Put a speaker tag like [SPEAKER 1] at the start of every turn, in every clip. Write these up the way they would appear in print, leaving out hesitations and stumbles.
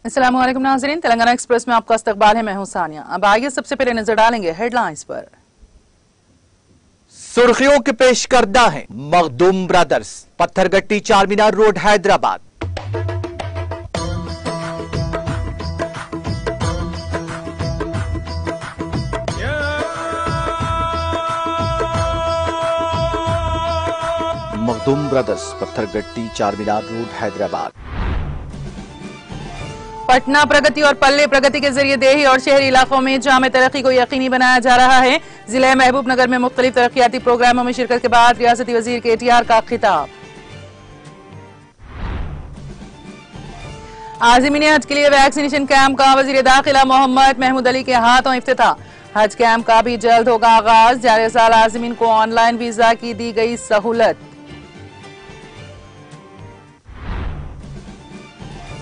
[SPEAKER 1] अस्सलाम वालेकुम नाज़रीन, तेलंगाना एक्सप्रेस में आपका इस्तकबाल है। मैं हूं सानिया। अब आइए सबसे पहले नजर डालेंगे हेडलाइंस पर।
[SPEAKER 2] सुर्खियों के पेश करदा है Makhdoom brothers, Patthargatti Charminar road Hyderabad. Makhdoom brothers, Patthargatti Charminar road Hyderabad.
[SPEAKER 1] Pattana Pragati और पल्ले प्रगति के जरिए देही और शहरी इलाकों में जामे तरक्की को यकीनी बनाया जा रहा है। जिले महबूब नगर में मुख्तलिफ तरक्याती प्रोग्रामों में शिरकत के बाद रियासती वजीर KTR का खिताब। आज़मीन हज के लिए वैक्सीनेशन कैंप का वजीर दाखिला मोहम्मद महमूद अली के हाथों इफ्तिताह। हज कैंप का भी जल्द होगा आगाज। जारी साल आज़मीन को ऑनलाइन वीजा की दी गई सहूलत।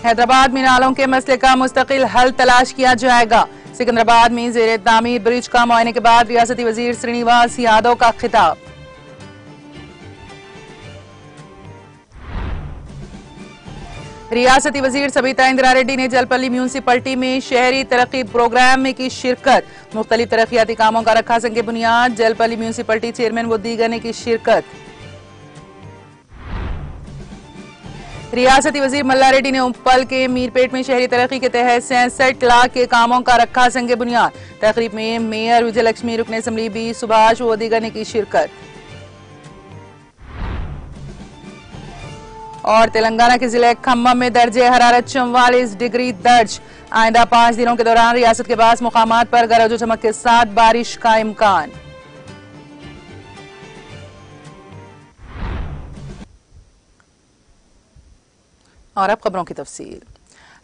[SPEAKER 1] हैदराबाद में नालों के मसले का मुस्तकिल हल तलाश किया जाएगा। सिकंदराबाद में ज़ेरे तामीर ब्रिज का मुआयने के बाद रियासती वजीर श्रीनिवास यादव का खिताब। रियासती वजीर सबिता इंदिरा रेड्डी ने जलपल्ली म्यूनिसिपलिटी में शहरी तरक्की प्रोग्राम में की शिरकत। मुख्तलिफ तरक्याती कामों का रखा संग बुनियाद। जलपल्ली म्यूनिसिपलिटी चेयरमैन व दीगर ने की शिरकत। रियासती वजीर मल्ला रेड्डी ने उम्पल के मीरपेट में शहरी तरक्की के तहत 67 लाख के कामों का रखा संग बुनियाद। तकरीब में मेयर विजय लक्ष्मी, रुकन असम्बली बी सुभाष व दीगर ने की शिरकत। और तेलंगाना के जिले खम्मम में दर्जे हरारत 44 डिग्री दर्ज। आइंदा 5 दिनों के दौरान रियासत के बास मुकामात पर गरज चमक के साथ बारिश का इम्कान। और अब खबरों की तफसील।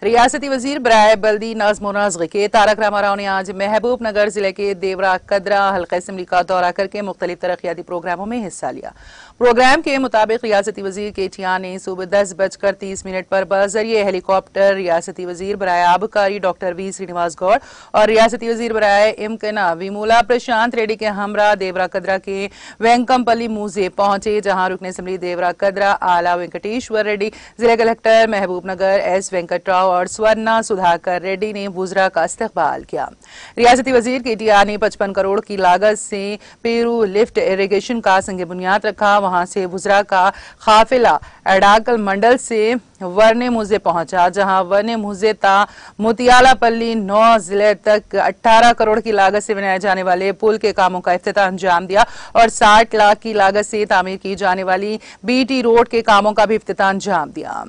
[SPEAKER 1] रियासती वजीर बराए बल्दी नज़्म व नस्क़ के तारक रामा राव ने आज महबूब नगर जिले के देवरा कदरा हल्का असम्बली का दौरा करके मुख्तलिफ तरक्याती प्रोग्रामों में हिस्सा लिया। प्रोग्राम के मुताबिक रियासती वजीर KTR ने सुबह 10:30 पर बजरिए हेलीकॉप्टर रियासती वजीर बराए आबकारी डॉक्टर V श्रीनिवास गौड़ और रियासती वजीर बराए इम्कना विमूला प्रशांत रेड्डी के हमरा देवरा कदरा के वेंकमपल्ली मूजे पहुंचे, जहां रुकन असम्बली देवरा कदरा आला वेंकटेश्वर रेड्डी, जिला कलेक्टर महबूब नगर S वेंकट राव और स्वर्णा सुधाकर रेड्डी ने वुजरा का इस्तकबाल किया। रियासती वजीर KTR ने 55 करोड़ की लागत से पेरू लिफ्ट इरिगेशन का संग बुनियाद रखा। वहां से वुजरा का काफिला अडाकल मंडल से वर्ने मुजे पहुंचा, जहां वर्ने मुजे ता मुतियालापल्ली 9 जिले तक 18 करोड़ की लागत से बनाए जाने वाले पुल के कामों का इफ्तिताह अंजाम दिया और 60 लाख की लागत से तामीर की जाने वाली BT रोड के कामों का भी इफ्तिताह अंजाम दिया।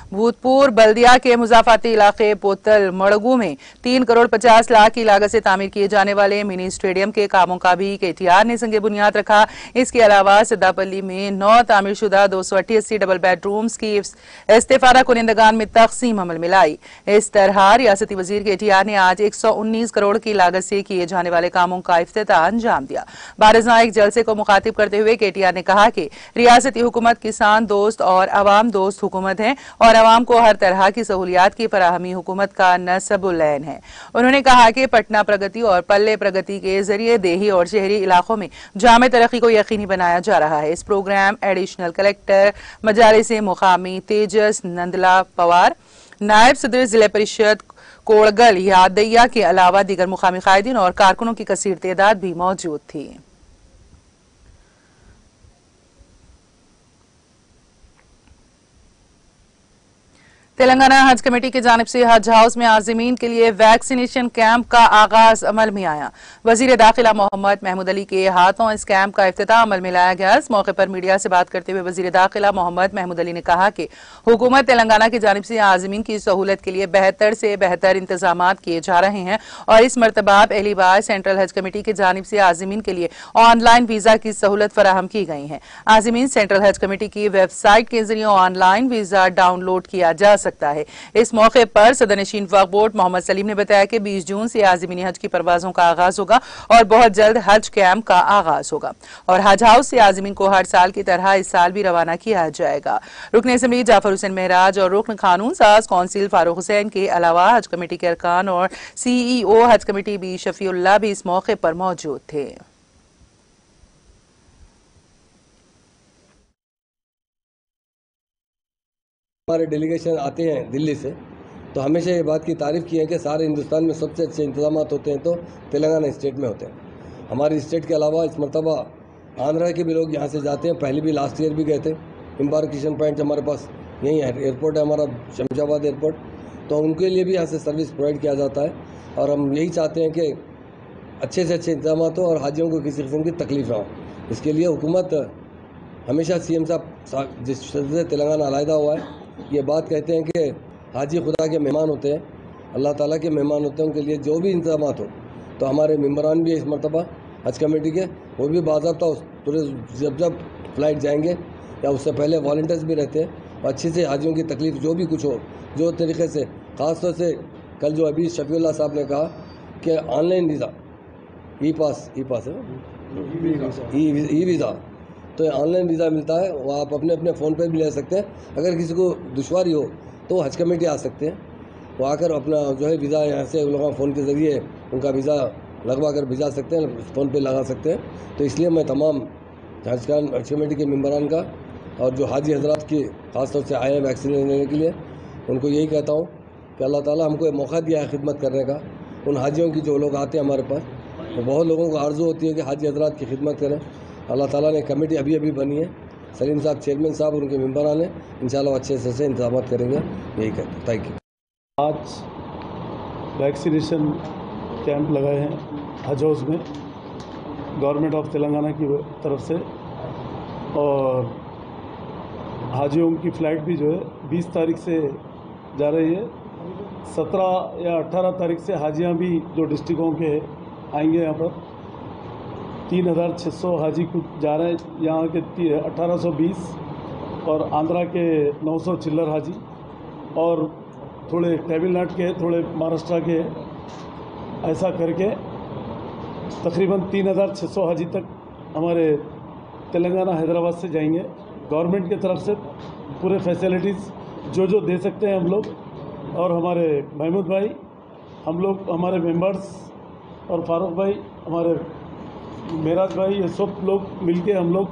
[SPEAKER 1] भूतपूर बल्दिया के मुजाफाती इलाके पोतल मड़गू में 3 करोड़ 50 लाख की लागत से तामीर किए जाने वाले मिनी स्टेडियम के कामों का भी KTR ने संगे बुनियाद रखा। इसके अलावा सद्दापल्ली में 9 तामीरशुदा 288 डबल बेडरूम्स की इस्तेफादा कुनिंदगान में तकसीम अमल में लाई। इस तरह रियासती वजीर KTR ने आज 119 करोड़ की लागत से किए जाने वाले कामों का इफ्तिताह अंजाम दिया। बारज़ा एक जलसे को मुखातिब करते हुए KTR ने कहा कि रियासती हुकूमत किसान दोस्त और अवाम दोस्त हुकूमत है और अवाम को हर तरह की सहूलियात की फराहमी हुकूमत का नसबुल्लैन है। उन्होंने कहा कि पटना प्रगति और पल्ले प्रगति के जरिए देही और शहरी इलाकों में जामे तरक्की को यकीनी बनाया जा रहा है। इस प्रोग्राम एडिशनल कलेक्टर मजालिस मुकामी तेजस नंदला पवार, नायब सदर जिला परिषद कोड़गल यादैया के अलावा दीगर मुकामी कायदीन और कारकुनों की कसीर तादाद भी मौजूद थी। तेलंगाना हज कमेटी की जानिब से हज हाउस में आज़मीन के लिए वैक्सीनेशन कैंप का आगाज अमल में आया। वजीर दाखिला मोहम्मद महमूद अली के हाथों इस कैंप का इफ्तिताह अमल में लाया गया। इस मौके पर मीडिया से बात करते हुए वजीर दाखिला मोहम्मद महमूद अली ने कहा कि हुकूमत तेलंगाना की जानिब से आज़मीन की सहूलत के लिए बेहतर से बेहतर इंतजाम किए जा रहे हैं और इस मरतबा पहली बार सेंट्रल हज कमेटी की जानिब से आज़मीन के लिए ऑनलाइन वीजा की सहूलत फराहम की गई है। आज़मीन सेंट्रल हज कमेटी की वेबसाइट के जरिए ऑनलाइन वीजा डाउनलोड किया जा सकता है। इस मौके पर सदर नशीन वक्फ बोर्ड मोहम्मद सलीम ने बताया कि 20 जून से आज़मीनी हज की परवाजों का आगाज होगा और बहुत जल्द हज कैंप का आगाज होगा और हज हाउस से आज़मीन को हर साल की तरह इस साल भी रवाना किया जाएगा। रुकन असम्बली जाफर हुसैन महराज और रुकन कानून साज कौंसिल फारूक हुसैन के अलावा हज कमेटी के अरकान और CEO हज कमेटी बी शफीउल्लाह भी इस मौके पर मौजूद थे।
[SPEAKER 3] हमारे डेलीगेशन आते हैं दिल्ली से, तो हमेशा ये बात की तारीफ़ की है कि सारे हिंदुस्तान में सबसे अच्छे इंतजाम होते हैं तो तेलंगाना स्टेट में होते हैं। हमारी स्टेट के अलावा इस मरतबा आंध्रा के भी लोग यहाँ से जाते हैं, पहले भी लास्ट ईयर भी गए थे। एम्बार्केशन पॉइंट हमारे पास यही है, एयरपोर्ट है हमारा शमशाबाद एयरपोर्ट, तो उनके लिए भी यहाँ से सर्विस प्रोवाइड किया जाता है। और हम यही चाहते हैं कि अच्छे से अच्छे इंतजाम हो और हाजियों को किसी किस्म की तकलीफ ना हो। इसके लिए हुकूमत हमेशा CM साहब जिस से तेलंगाना अलहदा हुआ है, ये बात कहते हैं कि हाजी खुदा के मेहमान होते हैं, अल्लाह ताला के मेहमान होते हैं, उनके लिए जो भी इंतजाम हो। तो हमारे मेम्बरान भी इस मरतबा हज कमेटी के, वो भी बाज़ाब्ता पूरे जब फ़्लाइट जाएंगे या उससे पहले वॉलंटियर्स भी रहते हैं और अच्छे से हाजियों की तकलीफ़ जो भी कुछ हो, जो तरीके से, ख़ास तौर से कल जो अभी शफीउल्लाह साहब ने कहा कि ऑनलाइन वीज़ा ई पास है ई वीज़ा, तो ऑनलाइन वीज़ा मिलता है, वो आप अपने अपने फ़ोन पर भी ले सकते हैं। अगर किसी को दुश्वारी हो तो हज कमेटी आ सकते हैं, वो आकर अपना जो है वीज़ा यहाँ से उन लोगों फ़ोन के ज़रिए उनका वीज़ा लगवा कर भिजा सकते हैं, फ़ोन पे लगा सकते हैं। तो इसलिए मैं तमाम हज कमेटी के मेम्बरान का और जो हाजी हजरात की ख़ास तौर से आए हैं वैक्सीन लेने के लिए, उनको यही कहता हूँ कि अल्लाह ताला हमको एक मौका दिया है खिदमत करने का। उन हाजियों की जो लोग आते हैं हमारे पास, तो बहुत लोगों को आरज़ू होती है कि हाजी हजरात की खिदमत करें। अल्लाह ताला ने कमेटी अभी बनी है, सलीम साहब चेयरमैन साहब उनके मेम्बरान हैं, इंशाल्लाह अच्छे से इंतजाम करेंगे, यही कहते हैं। Thank you.
[SPEAKER 4] आज वैक्सीनेशन कैंप लगाए हैं हज हाउस में गवर्नमेंट ऑफ तेलंगाना की तरफ से, और हाजियों की फ़्लाइट भी जो है 20 तारीख से जा रही है। 17 या 18 तारीख से हाजियाँ भी जो डिस्ट्रिक्टों के आएंगे यहाँ पर 3600 हाजी कुछ जा रहे हैं, यहाँ के 1820 और आंध्रा के 900 चिल्लर हाजी, और थोड़े तमिलनाडु के, थोड़े महाराष्ट्र के, ऐसा करके तकरीबन 3600 हाजी तक हमारे तेलंगाना हैदराबाद से जाएंगे। गवर्नमेंट की तरफ से पूरे फैसिलिटीज़ जो दे सकते हैं हम लोग, और हमारे महमूद भाई, हम लोग, हमारे मेंबर्स और फारूक भाई, हमारे मेराज भाई, ये सब लोग मिलके, हम लोग,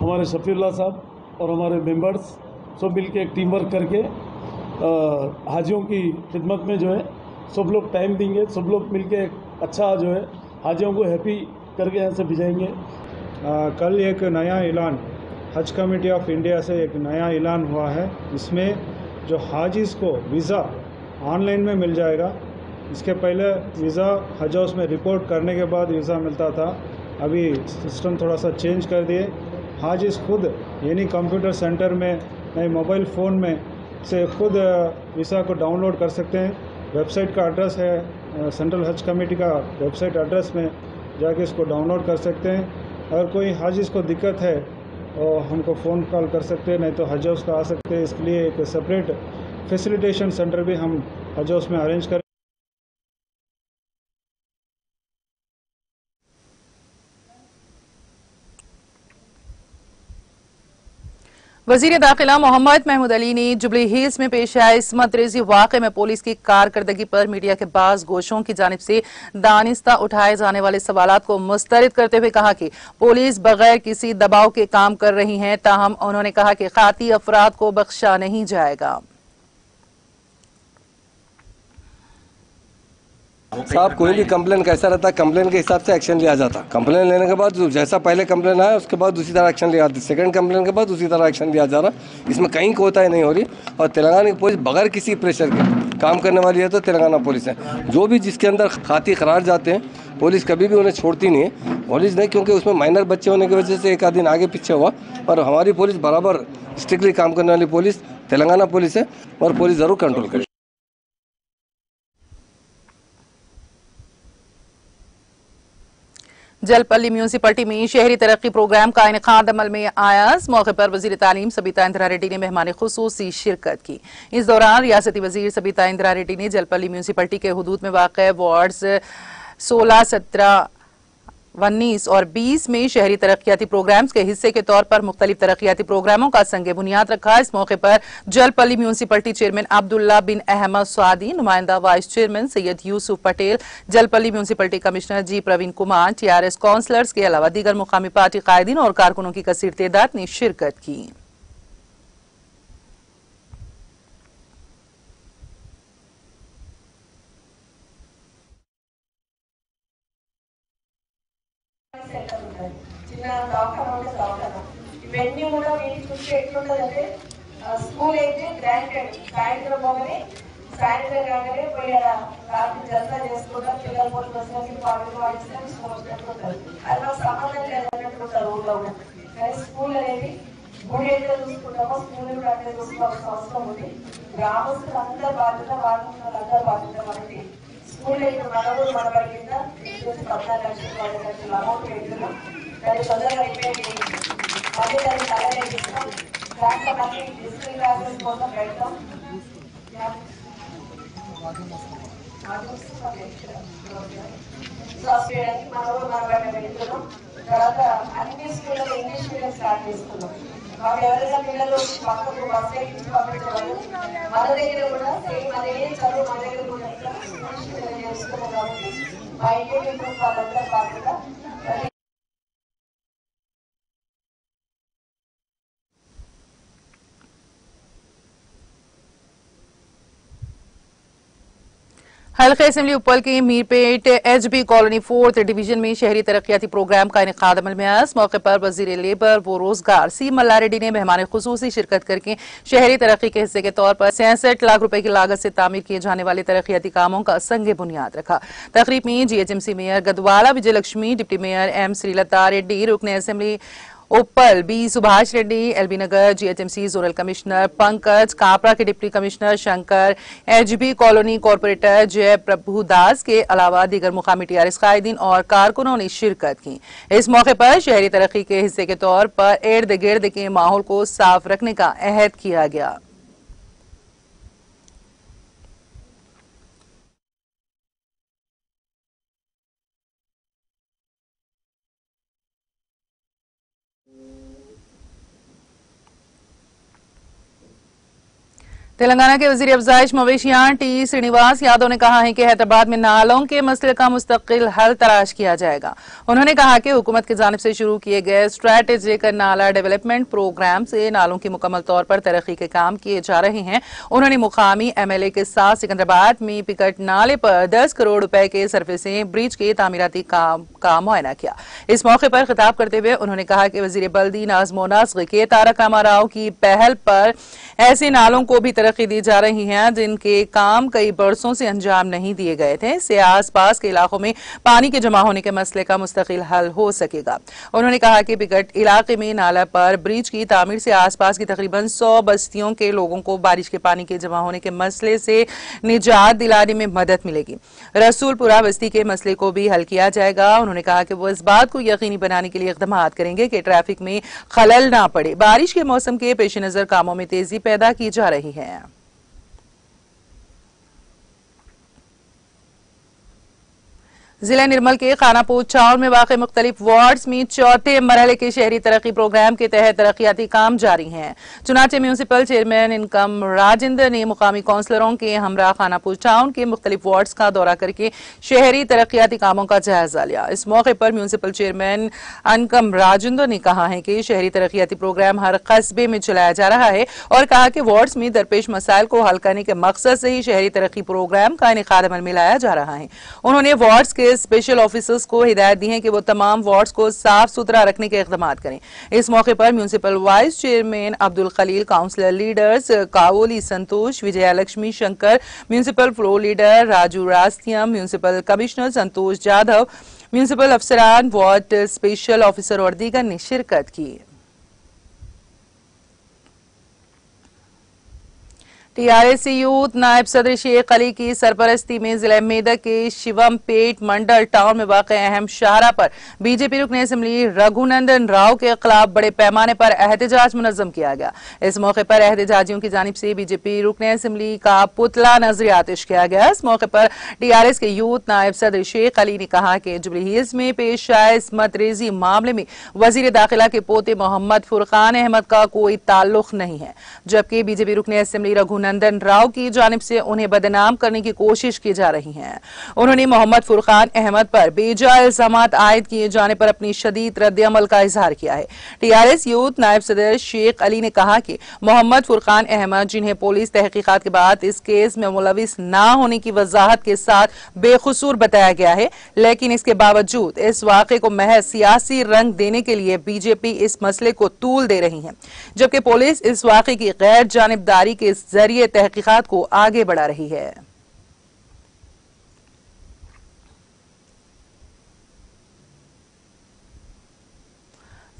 [SPEAKER 4] हमारे शफीउल्लाह साहब और हमारे मेंबर्स सब मिलके एक टीम वर्क करके हाजियों की खिदमत में जो है सब लोग टाइम देंगे, सब लोग मिलके एक अच्छा जो है हाजियों को हैप्पी करके यहाँ से भिजाएंगे।
[SPEAKER 5] कल एक नया ऐलान हज कमेटी ऑफ इंडिया से एक नया ऐलान हुआ है, इसमें जो हाजिज़ को वीज़ा ऑनलाइन में मिल जाएगा। इसके पहले वीज़ा हज हाउस में रिपोर्ट करने के बाद वीज़ा मिलता था, अभी सिस्टम थोड़ा सा चेंज कर दिए। हाजिज़ खुद यानी कंप्यूटर सेंटर में, नहीं मोबाइल फ़ोन में से खुद वीज़ा को डाउनलोड कर सकते हैं। वेबसाइट का एड्रेस है सेंट्रल हज कमेटी का वेबसाइट एड्रेस में जाके इसको डाउनलोड कर सकते हैं। अगर कोई हाजिज़ को दिक्कत है और हमको फ़ोन कॉल कर सकते हैं, नहीं तो हज हाउस का आ सकते हैं। इसके लिए एक सेपरेट फैसिलिटेशन सेंटर भी हम हज हाउस में अरेंज करें।
[SPEAKER 1] वजीर दाखिला मोहम्मद महमूद अली ने जुबली हिल्स में पेश आए इस्मत रेजी वाक़े में पुलिस की कारकर्दगी पर मीडिया के बाज़ गोशों की जानिब से दानिस्ता उठाए जाने वाले सवालात को मुस्तरद करते हुए कहा कि पुलिस बगैर किसी दबाव के काम कर रही है। ताहम उन्होंने कहा कि खाती अफराद को बख्शा नहीं जाएगा।
[SPEAKER 3] साहब कोई भी कंप्लेन कैसा रहता है, कंप्लेन के हिसाब से एक्शन लिया जाता। कंप्लेन लेने के बाद जैसा पहले कंप्लेन आया उसके बाद दूसरी तरह एक्शन लिया जाता, सेकंड कंप्लेन के बाद दूसरी तरह एक्शन लिया जा रहा। इसमें कहीं कोताही नहीं हो रही और तेलंगाना की पुलिस बगैर किसी प्रेशर के काम करने वाली है तो तेलंगाना पुलिस है। जो भी जिसके अंदर खाती करार जाते हैं पुलिस कभी भी उन्हें छोड़ती नहीं है। पुलिस नहीं, क्योंकि उसमें माइनर बच्चे होने की वजह से एक आध दिन आगे पीछे हुआ, और हमारी पुलिस बराबर स्ट्रिक्टली काम करने वाली पुलिस तेलंगाना पुलिस है और पुलिस ज़रूर कंट्रोल करे।
[SPEAKER 1] जलपल्ली म्यूनिसिपलिटी में शहरी तरक्की प्रोग्राम का इनेकाद अमल में आया। इस मौके पर वजीर तालीम सबिता इंदिरा रेड्डी ने मेहमान खुसूसी शिरकत की। इस दौरान रियासती वजीर सबिता इंदिरा रेड्डी ने जलपल्ली म्यूनिसिपलिटी के हुदूद में वाक़ वार्ड्स 16, 17, 19 और 20 में शहरी तरक्याती प्रोग्राम्स के हिस्से के तौर पर मुख्तलिफ तरक्याती प्रोग्रामों का संगे बुनियाद रखा। इस मौके पर जलपल्ली म्यूनिसिपलिटी चेयरमैन अब्दुल्ला बिन अहमद स्वादी, नुमाइंदा vice chairman Syed Yusuf Patel, Jalpally municipality commissioner G Praveen Kumar, TRS councillors के अलावा दीगर मुकामी पार्टी कायदीन और कारकुनों की कसीर तादाद ने शिरकत की।
[SPEAKER 6] ఇవన్నీ కూడా వీటికి చూస్తే ఎట్లుంటుందంటే స్కూల్ అయితే గ్రాంటెడ్ సాయంత్రం పోగానే పోయి రాత్రి జల్దా చేసుకుంటాం పిల్లలు పోటీ వచ్చినప్పుడు పాటలు పాడించడం స్కూల్ వచ్చినట్టుంటారు అది మాకు సంబంధం లేదన్నట్టు ఉంటారు ఊళ్ళో కూడా కానీ స్కూల్ అనేది గుడి అయితే చూసుకుంటామో స్కూల్ కూడా అంటే చూసుకోవాల్సిన అవసరం ఉంది గ్రామస్తులు అందరి బాధ్యత వాళ్ళందరి బాధ్యత మనకి స్కూల్ అయితే మనవులు మన బడి కింద 14 లక్షలు 10 లక్షల అమౌంట్ పెడుతున్నాం దాన్ని తొందరగా రిపేర్ చేయించి మళ్ళీ దాన్ని కలర్ వేయిస్తాం దాంట్లో మళ్ళీ డిజిటల్ క్లాసెస్ కోసం పెడతాం మనవులు మన బడి పెడుతున్నాం తర్వాత అన్ని స్కూళ్ళలో ఇంగ్లీష్ మీడియం స్టార్ట్ చేసుకున్నాం మాకు ఎవరైనా పిల్లలు పక్కకు బస్ ఎక్కించి పంపించేవాళ్ళు మన దగ్గర కూడా సేమ్ అదే చదువు మన దగ్గర కూడా ఇంగ్లీష్ మీడియం చేసుకున్నాం కాబట్టి మా ఇండియన్ గ్రూప్ వాళ్ళందరూ బాధ్యత
[SPEAKER 1] हल्का असेंबली उपल के Meerpet HB colony 4th division में शहरी तरक्याती प्रोग्राम का इनेकाद अमल में आया। इस मौके पर वजीर लेबर व रोजगार सी मल्ला रेड्डी ने मेहमान खुसूसी शिरकत करके शहरी तरक्की के हिस्से के तौर पर 66 लाख रुपए की लागत से तामीर किए जाने वाले तरक्याती कामों का संग बुनियाद रखा। तकरीब में GHMC mayor Gadwala Vijaya Lakshmi, deputy mayor M Srilatha Reddy, रुकने assembly Uppal B Subhash Reddy, LB Nagar GHMC zonal commissioner Pankaj, Kapra के deputy commissioner Shankar, HB colony corporator Jai Prabhu दास के अलावा दीगर मुकामी टीआरएस कायदीन और कारकुनों ने शिरकत की। इस मौके पर शहरी तरक्की के हिस्से के तौर पर इर्द गिर्द के माहौल को साफ रखने का अहद किया गया। तेलंगाना के वजीर अफजाइश मवेशियां टी श्रीनिवास यादव ने कहा है कि हैदराबाद में नालों के मसले का मुस्तकिल हल तलाश किया जाएगा। उन्होंने कहा कि हुकूमत की जानिब से शुरू किए गए स्ट्रैटेजिक नाला डेवलपमेंट प्रोग्राम से नालों की मुकम्मल तौर पर तरक्की के काम किए जा रहे हैं। उन्होंने मुकामी एमएलए के साथ सिकंदराबाद में पिकट नाले पर 10 करोड़ रुपए के सरफेसिंग ब्रिज के तामीराती काम का मुआयना किया। इस मौके पर खिताब करते हुए उन्होंने कहा कि वजीर बल्दी नाज़्मो नस्ग़ के तारक रामाराव की पहल पर ऐसे नालों को भी तरक्की दी जा रही है जिनके काम कई बरसों से अंजाम नहीं दिए गए थे। इससे आसपास के इलाकों में पानी के जमा होने के मसले का मुस्तकिल हल हो सकेगा। उन्होंने कहा कि बिगट इलाके में नाला पर ब्रिज की तामीर से आसपास की तकरीबन 100 बस्तियों के लोगों को बारिश के पानी के जमा होने के मसले से निजात दिलाने में मदद मिलेगी। रसूलपुरा बस्ती के मसले को भी हल किया जाएगा। उन्होंने कहा कि वो इस बात को यकीनी बनाने के लिए इक़दाम करेंगे कि ट्रैफिक में खलल ना पड़े। बारिश के मौसम के पेश नजर कामों में तेजी पैदा की जा रही है। जिला निर्मल के खानापुर चाउर में वाक़ मुख्तलिफ वार्ड्स में चौथे मरहले के शहरी तरक्की प्रोग्राम के तहत तरक्याती काम जारी हैं। चुनाचे म्यूनिसिपल चेयरमैन इनकम राजेंद्र ने मुकामी काउंसलरों के हमरा खानापुर टाउन के मुख्तलिफ वार्ड्स का दौरा करके शहरी तरक्याती कामों का जायजा लिया। इस मौके पर म्यूनिसिपल चेयरमैन इनकम राजेंद्र ने कहा है कि शहरी तरक्याती प्रोग्राम हर कस्बे में चलाया जा रहा है और कहा कि वार्ड्स में दरपेश मसाइल को हल करने के मकसद से ही शहरी तरक्की प्रोग्राम का इनेकाद अमल में लाया जा रहा है। उन्होंने वार्ड्स के स्पेशल ऑफिसर्स को हिदायत दी है कि वो तमाम वार्ड्स को साफ सुथरा रखने के इक़दाम करें। इस मौके पर municipal vice chairman Abdul Khalil, councillor leaders Kavoli Santosh, Vijaya Lakshmi Shankar, municipal floor leader Raju Rastiyam, municipal commissioner Santosh Jadhav, municipal अफसरान, वार्ड स्पेशल ऑफिसर और दीगर ने शिरकत की। टीआरएस यूथ नायब सदर शेख अली की सरपरस्ती में जिला मेदक के शिवम पेट मंडल टाउन में वाक़ अहम शाहरा पर बीजेपी रुकन असेंबली रघुनंदन राव के खिलाफ बड़े पैमाने पर एहतजाज मुनज़्ज़म किया गया। इस मौके पर एहतजाजियों की जानिब से बीजेपी रुकन असेंबली का पुतला नजर आतिश किया गया। इस मौके पर टीआरएस के यूथ नायब सदर शेख अली ने कहा कि जुबली हिल्स में पेश आए इस्मत रेजी मामले में वजीर दाखिला के पोते मोहम्मद फुरकान अहमद का कोई ताल्लुक नहीं है, जबकि बीजेपी रुकन असेंबली रघुनंदन रघुनंदन राव की जानिब से उन्हें बदनाम करने की कोशिश की जा रही है। उन्होंने मोहम्मद फुरकान अहमद पर बेजा इल्जामात आयद किए जाने पर अपनी शदीद रद्द-ए-अमल का इजहार किया है। टीआरएस यूथ नायब सदर शेख अली ने कहा कि मोहम्मद फुरकान अहमद, जिन्हें पुलिस तहकीकात के बाद इस केस में मुलविस न होने की वजाहत के साथ बेकसूर बताया गया है, लेकिन इसके बावजूद इस वाक़े को महज सियासी रंग देने के लिए बीजेपी इस मसले को तूल दे रही है, जबकि पुलिस इस वाक़े की गैर जानिबदारी के जरिए तहकीकात को आगे बढ़ा रही है।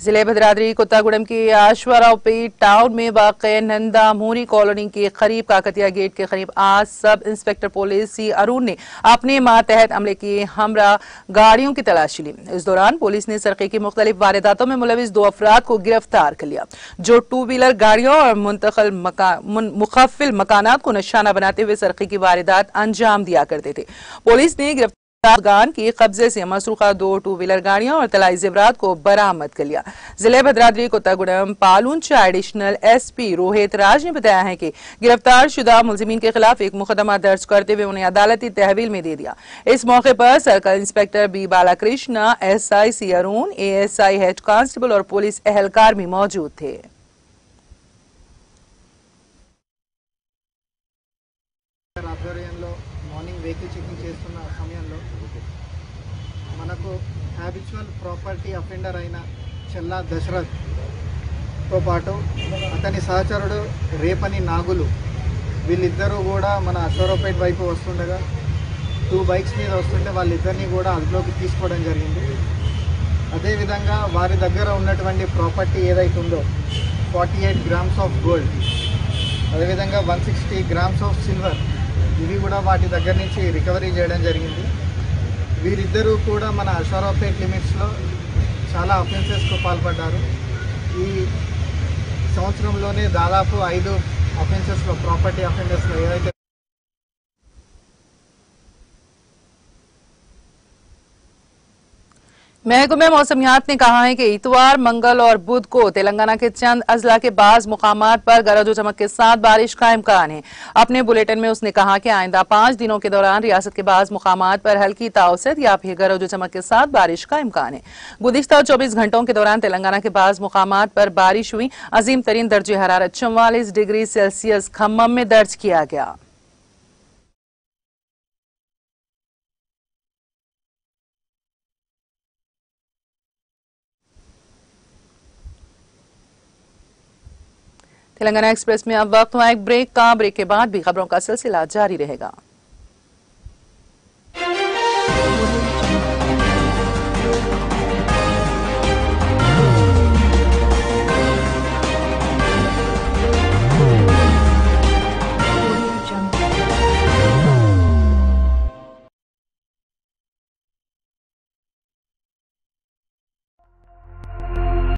[SPEAKER 1] जिले भद्राद्री कोत्तागुड़म के आश्वारावपेट टाउन में वाक़े नंदामूरी कॉलोनी के करीब काकतिया गेट के करीब आज सब इंस्पेक्टर पुलिस सी अरुण ने अपने मातहत अमले की हमरा गाड़ियों की तलाशी ली। इस दौरान पुलिस ने सरके की मुख्तलिफ वारदातों में मुलविस 2 अफराद को गिरफ्तार कर लिया, जो 2 व्हीलर गाड़ियों और मुखफ़िल मकानात को निशाना बनाते हुए सरके की वारदात अंजाम दिया करते थे। पुलिस ने गिरफ्तार के कब्जे से मसरूखा 2 2 व्हीलर गाड़ियां और तलाई जेवरात को बरामद कर लिया। जिले भद्राद्री कोत्तागुड़म पालूंचा एडिशनल एसपी रोहित राज ने बताया है कि गिरफ्तार शुदा मुलजिमीन के खिलाफ एक मुकदमा दर्ज करते हुए उन्हें अदालती तहवील में दे दिया। इस मौके पर circle inspector B Balakrishna, SI C Arun, ASI head constable और पुलिस एहलकार भी मौजूद थे।
[SPEAKER 7] మార్నింగ్ వెహికల్ చెకింగ్ చేస్తున్న సమయంలో మనకు హ్యాబిచువల్ ప్రాపర్టీ అఫెండర్ అయిన చెల్లా దశరథ్తో పాటు అతని సహచరుడు రేపని నాగులు వీళ్ళిద్దరూ కూడా మన అశ్వరావుపేట వైపు వస్తుండగా 2 బైక్స్ మీద వస్తుంటే వాళ్ళిద్దరినీ కూడా అదుపులోకి తీసుకోవడం జరిగింది। అదేవిధంగా వారి దగ్గర ఉన్నటువంటి ప్రాపర్టీ ఏదైతే ఉందో 48 గ్రామ్స్ ఆఫ్ గోల్డ్, అదేవిధంగా 160 గ్రామ్స్ ఆఫ్ సిల్వర్, ఇవి కూడా వాటి దగ్గర నుంచి రికవరీ చేయడం జరిగింది। వీరిద్దరూ కూడా మన అశ్వరావుపేట లిమిట్స్లో చాలా అఫెన్సెస్కు పాల్పడ్డారు। ఈ సంవత్సరంలోనే దాదాపు 5 అఫెన్సెస్లో ప్రాపర్టీ అఫెండర్స్లో ఏదైతే
[SPEAKER 1] महकमे मौसमियात ने कहा है कि इतवार, मंगल और बुध को तेलंगाना के चंद अजला के बाज मुकामात पर गरज और चमक के साथ बारिश का इम्कान है। अपने बुलेटिन में उसने कहा कि आइंदा 5 दिनों के दौरान रियासत के बाज मुकामात पर हल्की ताउसत या फिर गरज और चमक के साथ बारिश का इम्कान है। गुज़िश्ता 24 घंटों के दौरान तेलंगाना के बाज मुकामात पर बारिश हुई। अजीम तरीन दर्जे हरारत 44 डिग्री सेल्सियस खम्मम में दर्ज किया गया। तेलंगाना एक्सप्रेस में अब वक्त हुआ एक ब्रेक का। ब्रेक के बाद भी खबरों का सिलसिला जारी रहेगा।